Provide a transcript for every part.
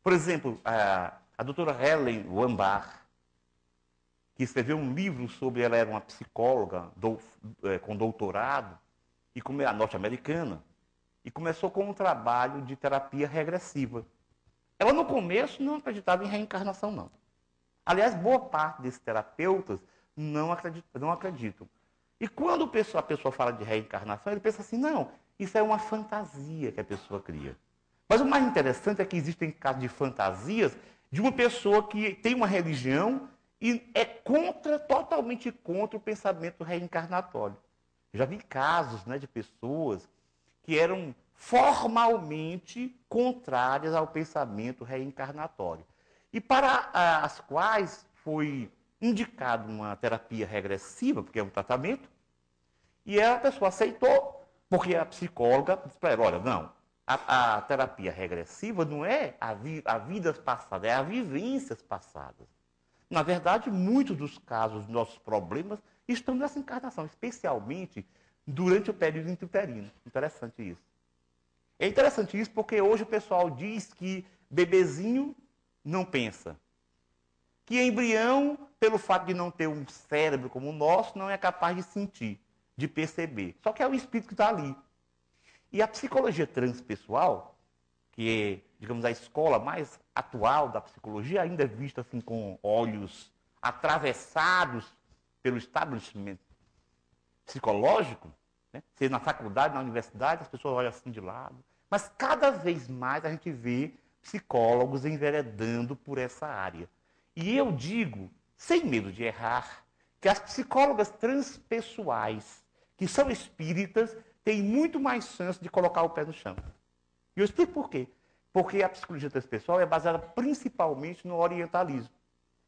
Por exemplo, a doutora Helen Wambach, que escreveu um livro sobre, ela era uma psicóloga com doutorado, e como é a norte-americana, e começou com um trabalho de terapia regressiva. Ela, no começo, não acreditava em reencarnação, não. Aliás, boa parte desses terapeutas não acreditam. E quando a pessoa fala de reencarnação, ele pensa assim, não, isso é uma fantasia que a pessoa cria. Mas o mais interessante é que existem casos de fantasias de uma pessoa que tem uma religião e é totalmente contra o pensamento reencarnatório. Eu já vi casos, né, de pessoas que eram formalmente contrárias ao pensamento reencarnatório. E para as quais foi indicado uma terapia regressiva, porque é um tratamento, e a pessoa aceitou, porque a psicóloga disse para ela, olha, não, a terapia regressiva não é a vidas passadas, é a vivências passadas. Na verdade, muitos dos casos dos nossos problemas estão nessa encarnação, especialmente durante o período intrauterino. Interessante isso. É interessante isso porque hoje o pessoal diz que bebezinho não pensa. Que embrião, pelo fato de não ter um cérebro como o nosso, não é capaz de sentir, de perceber. Só que é o espírito que está ali. E a psicologia transpessoal, que é, digamos, a escola mais atual da psicologia, ainda é vista assim com olhos atravessados pelo estabelecimento psicológico, né? Seja na faculdade, na universidade, as pessoas olham assim de lado. Mas cada vez mais a gente vê psicólogos enveredando por essa área. E eu digo, sem medo de errar, que as psicólogas transpessoais, que são espíritas, têm muito mais chance de colocar o pé no chão. E eu explico por quê. Porque a psicologia transpessoal é baseada principalmente no orientalismo.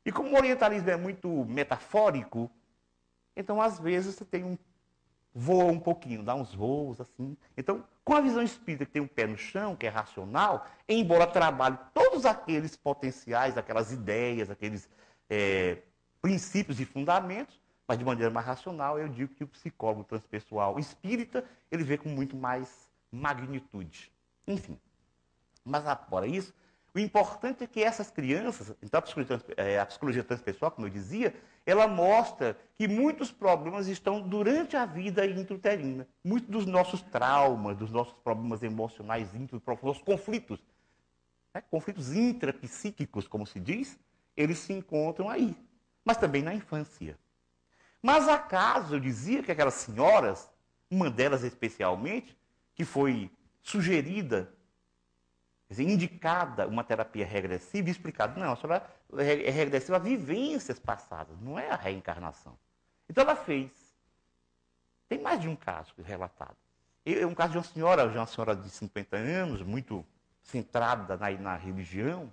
E como o orientalismo é muito metafórico, então às vezes você tem voa um pouquinho, dá uns voos assim. Então, com a visão espírita que tem um pé no chão, que é racional, embora trabalhe todos aqueles potenciais, aquelas ideias, aqueles princípios e fundamentos, mas de maneira mais racional, eu digo que o psicólogo transpessoal espírita, ele vê com muito mais magnitude. Enfim. Mas, fora isso, o importante é que essas crianças, então a psicologia transpessoal, como eu dizia, ela mostra que muitos problemas estão durante a vida intrauterina. Muitos dos nossos traumas, dos nossos problemas emocionais profundos, conflitos, né? Conflitos intrapsíquicos, como se diz, eles se encontram aí. Mas também na infância. Mas acaso eu dizia que aquelas senhoras, uma delas especialmente, que foi sugerida, quer dizer, indicada uma terapia regressiva e explicado, não, a senhora é regressiva a vivências passadas, não é a reencarnação. Então ela fez. Tem mais de um caso relatado. Um caso de uma senhora de 50 anos, muito centrada na religião,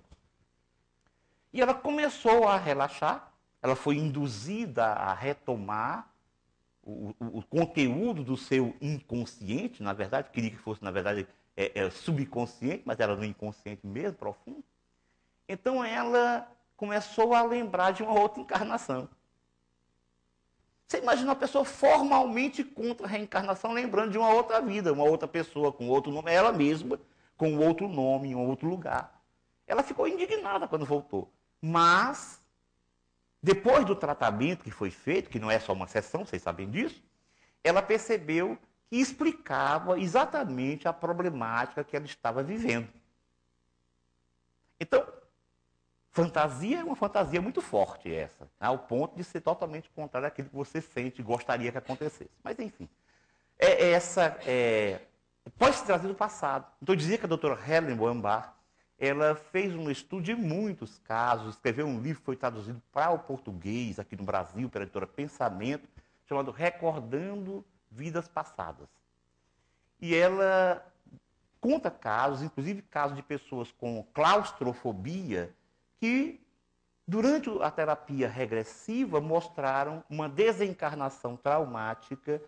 e ela começou a relaxar, ela foi induzida a retomar o conteúdo do seu inconsciente, na verdade, queria que fosse, na verdade, subconsciente, mas era no inconsciente mesmo, profundo. Então ela começou a lembrar de uma outra encarnação. Você imagina uma pessoa formalmente contra a reencarnação, lembrando de uma outra vida, uma outra pessoa com outro nome, ela mesma, com outro nome, em outro lugar. Ela ficou indignada quando voltou. Mas, depois do tratamento que foi feito, que não é só uma sessão, vocês sabem disso, ela percebeu que explicava exatamente a problemática que ela estava vivendo. Então, fantasia é uma fantasia muito forte essa, ao ponto de ser totalmente contrário àquilo que você sente e gostaria que acontecesse. Mas, enfim, pode se trazer do passado. Então, eu dizia que a doutora Helen Wambach, ela fez um estudo de muitos casos, escreveu um livro que foi traduzido para o português aqui no Brasil, pela editora Pensamento, chamado Recordando Vidas Passadas. E ela conta casos, inclusive casos de pessoas com claustrofobia, que durante a terapia regressiva mostraram uma desencarnação traumática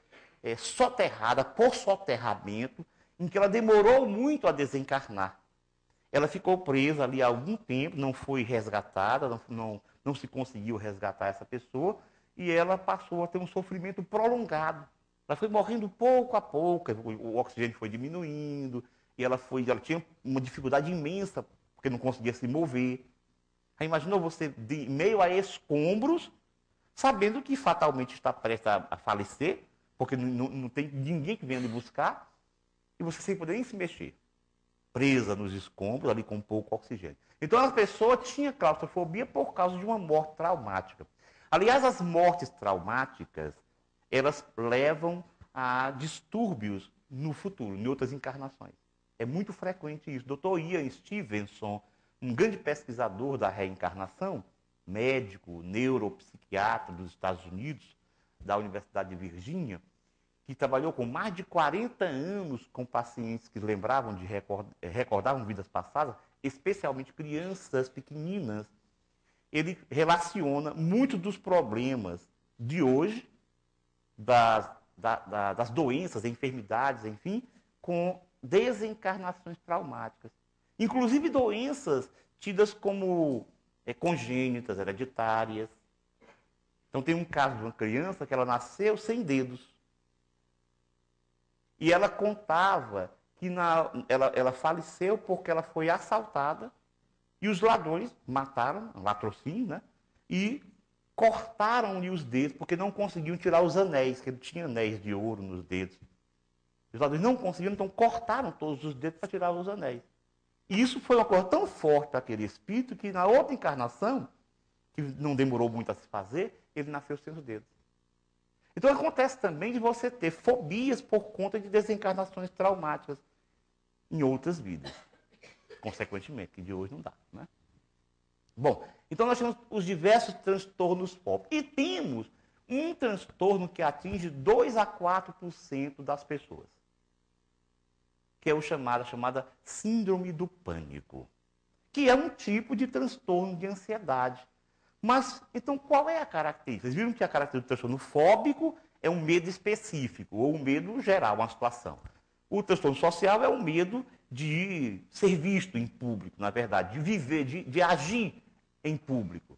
soterrada, por soterramento, em que ela demorou muito a desencarnar. Ela ficou presa ali há algum tempo, não foi resgatada, não se conseguiu resgatar essa pessoa, e ela passou a ter um sofrimento prolongado. Ela foi morrendo pouco a pouco, o oxigênio foi diminuindo, e ela tinha uma dificuldade imensa porque não conseguia se mover. Aí imaginou você, em meio a escombros, sabendo que fatalmente está prestes a falecer, porque não tem ninguém que venha lhe buscar, e você sem poder nem se mexer. Presa nos escombros, ali com pouco oxigênio. Então a pessoa tinha claustrofobia por causa de uma morte traumática. Aliás, as mortes traumáticas, elas levam a distúrbios no futuro, em outras encarnações. É muito frequente isso. Dr. Ian Stevenson, um grande pesquisador da reencarnação, médico, neuropsiquiatra dos Estados Unidos, da Universidade de Virgínia, que trabalhou com mais de 40 anos com pacientes que lembravam de recordavam vidas passadas, especialmente crianças pequeninas. Ele relaciona muitos dos problemas de hoje, das doenças, enfermidades, enfim, com desencarnações traumáticas. Inclusive doenças tidas como congênitas, hereditárias. Então tem um caso de uma criança que ela nasceu sem dedos. E ela contava que ela faleceu porque ela foi assaltada e os ladrões mataram, latrocínio, né? E cortaram-lhe os dedos porque não conseguiam tirar os anéis, que ele tinha anéis de ouro nos dedos. Os ladrões não conseguiram, então cortaram todos os dedos para tirar os anéis. E isso foi uma coisa tão forte para aquele espírito que na outra encarnação, que não demorou muito a se fazer, ele nasceu sem os dedos. Então acontece também de você ter fobias por conta de desencarnações traumáticas em outras vidas. Consequentemente, que de hoje não dá, né? Bom, então nós temos os diversos transtornos fóbicos. E temos um transtorno que atinge 2 a 4% das pessoas, que é a chamada síndrome do pânico, que é um tipo de transtorno de ansiedade. Mas, então, qual é a característica? Vocês viram que a característica do transtorno fóbico é um medo específico, ou um medo geral, uma situação. O transtorno social é o medo de ser visto em público, na verdade, de viver, de agir em público.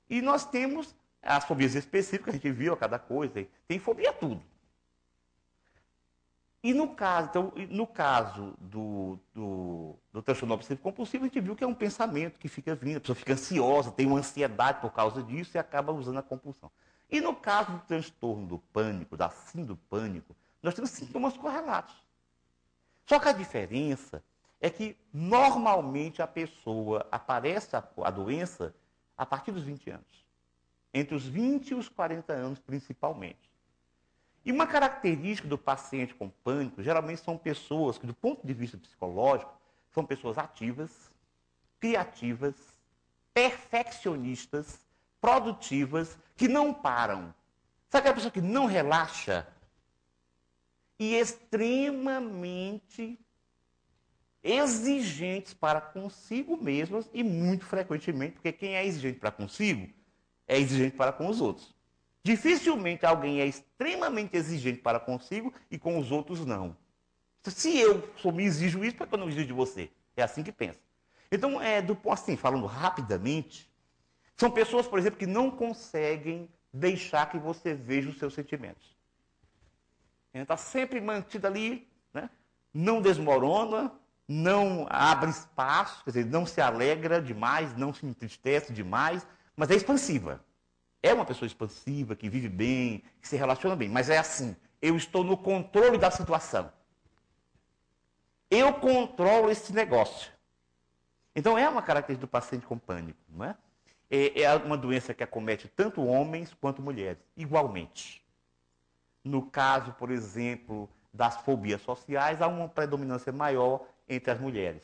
E nós temos as fobias específicas, a gente viu a cada coisa, tem fobia a tudo. E no caso do transtorno obsessivo compulsivo, a gente viu que é um pensamento que fica vindo, a pessoa fica ansiosa, tem uma ansiedade por causa disso e acaba usando a compulsão. E no caso do transtorno do pânico, da síndrome do pânico, nós temos sintomas correlatos. Só que a diferença é que normalmente a pessoa aparece a doença a partir dos 20 anos. Entre os 20 e os 40 anos, principalmente. E uma característica do paciente com pânico, geralmente são pessoas que, do ponto de vista psicológico, são pessoas ativas, criativas, perfeccionistas, produtivas, que não param. Sabe aquela pessoa que não relaxa? E extremamente exigentes para consigo mesmas e muito frequentemente, porque quem é exigente para consigo, é exigente para com os outros. Dificilmente alguém é extremamente exigente para consigo e com os outros não. Se eu me exijo isso, por que eu não exijo de você? É assim que pensa. Então, assim, falando rapidamente, são pessoas, por exemplo, que não conseguem deixar que você veja os seus sentimentos. Ele está sempre mantido ali, né? Não desmorona, não abre espaço, quer dizer, não se alegra demais, não se entristece demais, mas é expansiva. É uma pessoa expansiva, que vive bem, que se relaciona bem, mas é assim, eu estou no controle da situação. Eu controlo esse negócio. Então é uma característica do paciente com pânico, não é? É uma doença que acomete tanto homens quanto mulheres, igualmente. No caso, por exemplo, das fobias sociais, há uma predominância maior entre as mulheres.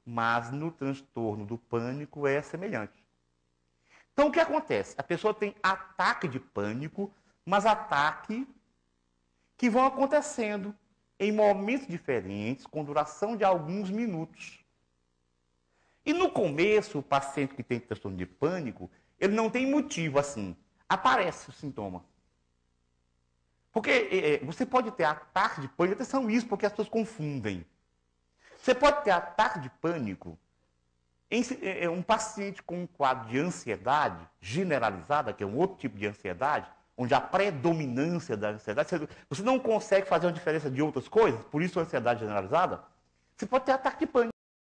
Mas no transtorno do pânico é semelhante. Então, o que acontece? A pessoa tem ataque de pânico, mas ataque que vão acontecendo em momentos diferentes, com duração de alguns minutos. E no começo, o paciente que tem transtorno de pânico, ele não tem motivo assim. Aparece o sintoma. Porque você pode ter ataque de pânico, atenção isso, porque as pessoas confundem. Você pode ter ataque de pânico um paciente com um quadro de ansiedade generalizada, que é um outro tipo de ansiedade, onde a predominância da ansiedade, você não consegue fazer uma diferença de outras coisas, por isso a ansiedade generalizada, você pode ter ataque de pânico.